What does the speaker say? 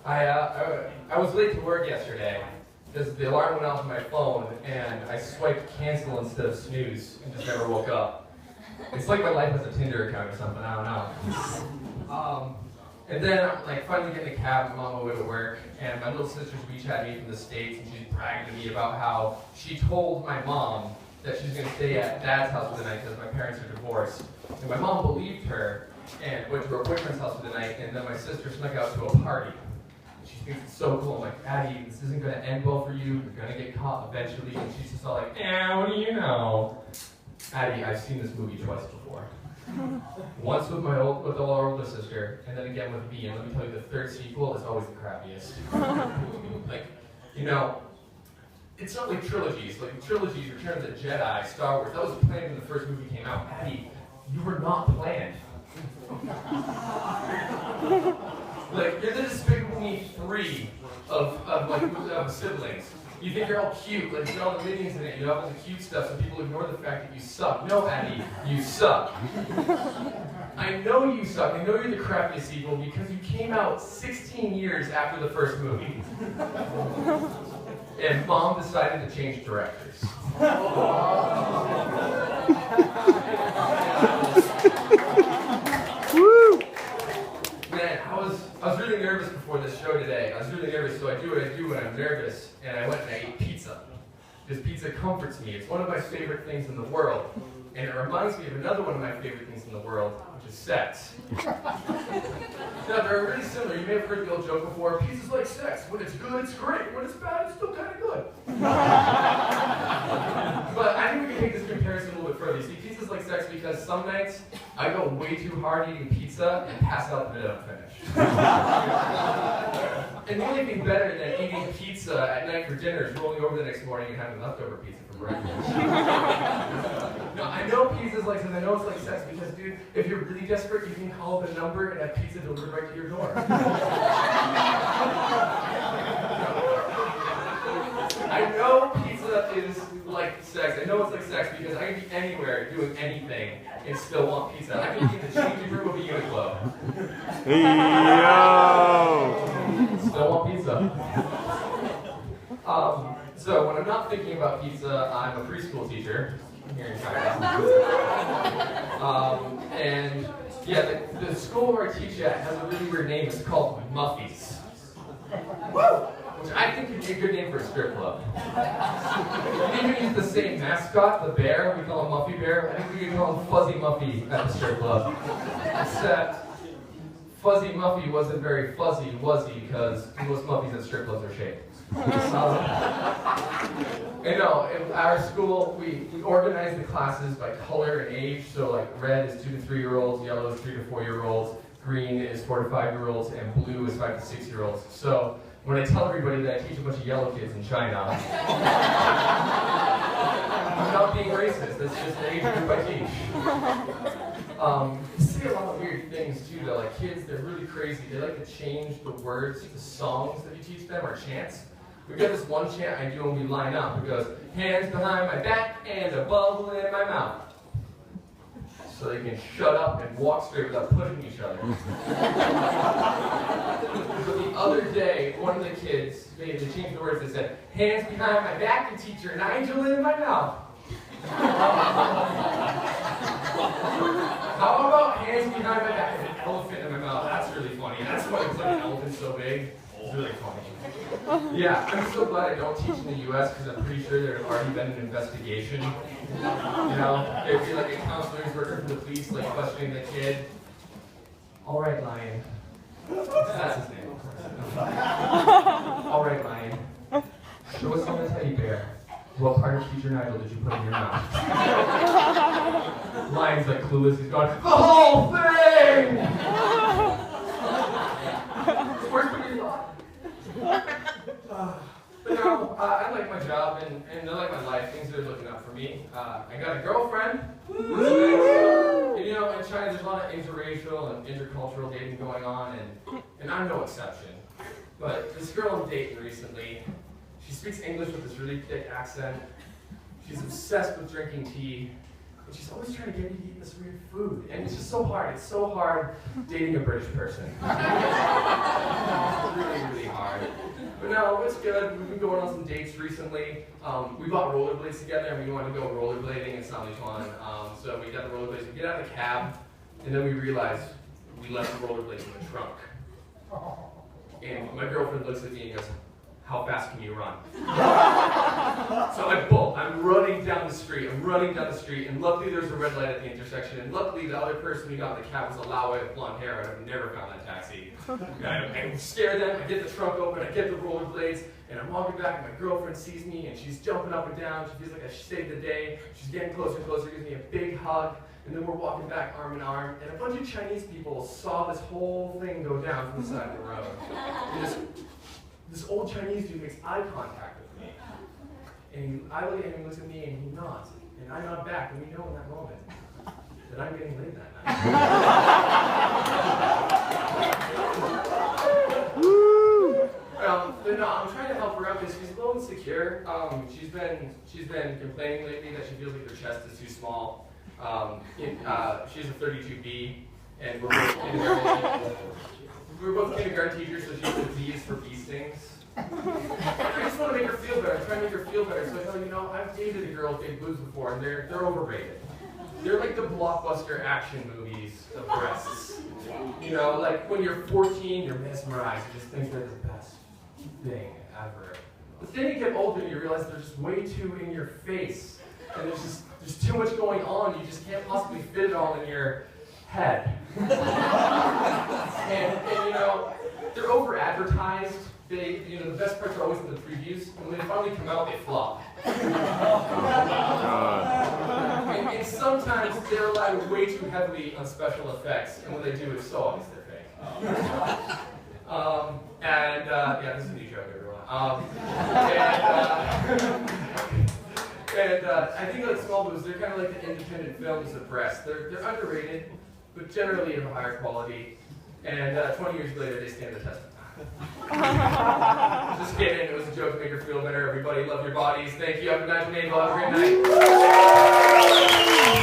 I was late to work yesterday because the alarm went off on my phone and I swiped cancel instead of snooze and just never woke up. It's like my life has a Tinder account or something, I don't know. And then I finally get in a cab, I'm on my way to work, and my little sister's WeChat me from the States, and she's bragging to me about how she told my mom that she's going to stay at Dad's house for the night because my parents are divorced. And my mom believed her and went to her boyfriend's house for the night, and then my sister snuck out to a party. And she thinks it's so cool. I'm like, Addie, this isn't going to end well for you. You're going to get caught eventually. And she's just all like, what do you know? Addie, I've seen this movie twice before. Once with my older sister, and then again with me. And let me tell you, the third sequel is always the crappiest. Like, you know, it's not like trilogies. Like trilogies, Return of the Jedi, Star Wars, that was planned when the first movie came out. Addie, you were not planned. Like, you're the Despicable Me 3 of siblings. You think you're all cute, like you got all the minions in it, you have all the cute stuff, so people ignore the fact that you suck. No, Addie, you suck. I know you suck. I know you're the crappiest sequel because you came out 16 years after the first movie. And Mom decided to change directors. Woo! Man, I was really nervous before this show today. I was really nervous, so I do what I do when I'm nervous, and I went and I ate pizza. Because pizza comforts me. It's one of my favorite things in the world. And it reminds me of another one of my favorite things in the world, which is sex. Now, they're really similar. You may have heard the old joke before, pizza's like sex. When it's good, it's great. When it's bad, it's still kind of good. But I think we can take this comparison a little bit further. See, pizza's like sex because some nights I go way too hard eating pizza and pass out the minute I'm finished. And the only thing better than eating pizza at night for dinner is rolling over the next morning and having leftover pizza for breakfast. No, I know pizza's like sex. I know it's like sex because, dude, if you're really desperate, you can call the number and have pizza delivered right to your door. I know pizza is like sex. I know it's like sex because I can be anywhere doing anything and still want pizza. I can be in the changing room of a Uniqlo. Yo! Still want pizza. So when I'm not thinking about pizza, I'm a preschool teacher here in China. And yeah, the school where I teach at has a really weird name. It's called Muffies. Which I think would be a good name for a strip club. We even use the same mascot, the bear. We call him Muffy Bear. I think we could call him Fuzzy Muffy at the strip club. Except Fuzzy Muffy wasn't very fuzzy, was he? Because most Muffies at strip clubs are shaped. And no, in our school, we organize the classes by color and age. So like red is 2 to 3 year olds, yellow is 3 to 4 year olds, green is 4 to 5 year olds, and blue is 5 to 6 year olds. So when I tell everybody that I teach a bunch of yellow kids in China, I'm not being racist. That's just the age group I teach. You see a lot of weird things too, though. Like kids, they're really crazy. They like to change the words to songs that you teach them or chants. We've got this one chant I do when we line up. It goes, hands behind my back and a bubble in my mouth. So they can shut up and walk straight without pushing each other. But the other day, one of the kids, they changed the words. They said, hands behind my back and teacher Nigel in my mouth. How about hands behind my back and an elephant in my mouth? That's really funny. That's why it's like an elephant so big. It's really funny. Yeah, I'm so glad I don't teach in the U.S. because I'm pretty sure there had already been an investigation. You know, there'd be like a counselor who's working for the police, like questioning the kid. All right, Lion. That's his name, of course. All right, Lion. Show us on the teddy bear. What part of teacher Nigel did you put in your mouth? Lion's like clueless. He's going, the whole thing! Where's what you thought? But no, I like my job and I like my life. Things are looking up for me. I got a girlfriend. That's nice. And, you know, in China there's a lot of interracial and intercultural dating going on, and I'm no exception. But this girl I'm dating recently, she speaks English with this really thick accent. She's obsessed with drinking tea. And she's always trying to get me to eat this weird food. And it's just so hard. It's so hard dating a British person. It's really, really hard. But no, it's good. We've been going on some dates recently. We bought rollerblades together and we wanted to go rollerblading in Saint-Antoine. So we got the rollerblades, we get out of the cab, and then we realized we left the rollerblades in the trunk. And my girlfriend looks at me and goes, "How fast can you run?" So I'm running down the street, and luckily there's a red light at the intersection, and luckily the other person who got in the cab was a Laoe with blonde hair, and I've never found that taxi. I scare them, I get the trunk open, I get the rollerblades, and I'm walking back, and my girlfriend sees me, and she's jumping up and down, she feels like I saved the day, she's getting closer and closer, gives me a big hug, and then we're walking back arm in arm, and a bunch of Chinese people saw this whole thing go down from the side of the road. And this old Chinese dude makes eye contact with me. And I look at him, he looks at me, and he nods. And I nod back, and we know in that moment that I'm getting laid that night. But no, I'm trying to help her out because she's a little insecure. She's been complaining lately that she feels like her chest is too small. She has a 32B, and we're both kindergarten teachers, so she has a B is for bee stings. I just want to make her feel better. I'm trying to make her feel better. So I tell her, I've dated a girl with big boobs before, and they're overrated. They're like the blockbuster action movies of breasts. Like when you're 14, you're mesmerized. You just think they're the best thing ever. But then you get older and you realize they're just way too in your face. And there's too much going on. You just can't possibly fit it all in your head. and they're over-advertised. The best parts are always in the previews, and when they finally come out, they flop. And sometimes they rely way too heavily on special effects, and when they do, it's so obvious they're fake. This is a new joke, everyone. I think like small boobs, they're kind of like the independent films of breasts. They're underrated, but generally of a higher quality. And 20 years later, they stand the test of time. Just kidding, it was a joke to make her feel better. Everybody love your bodies. Thank you. I'm Nigel Mainville. Have a great night.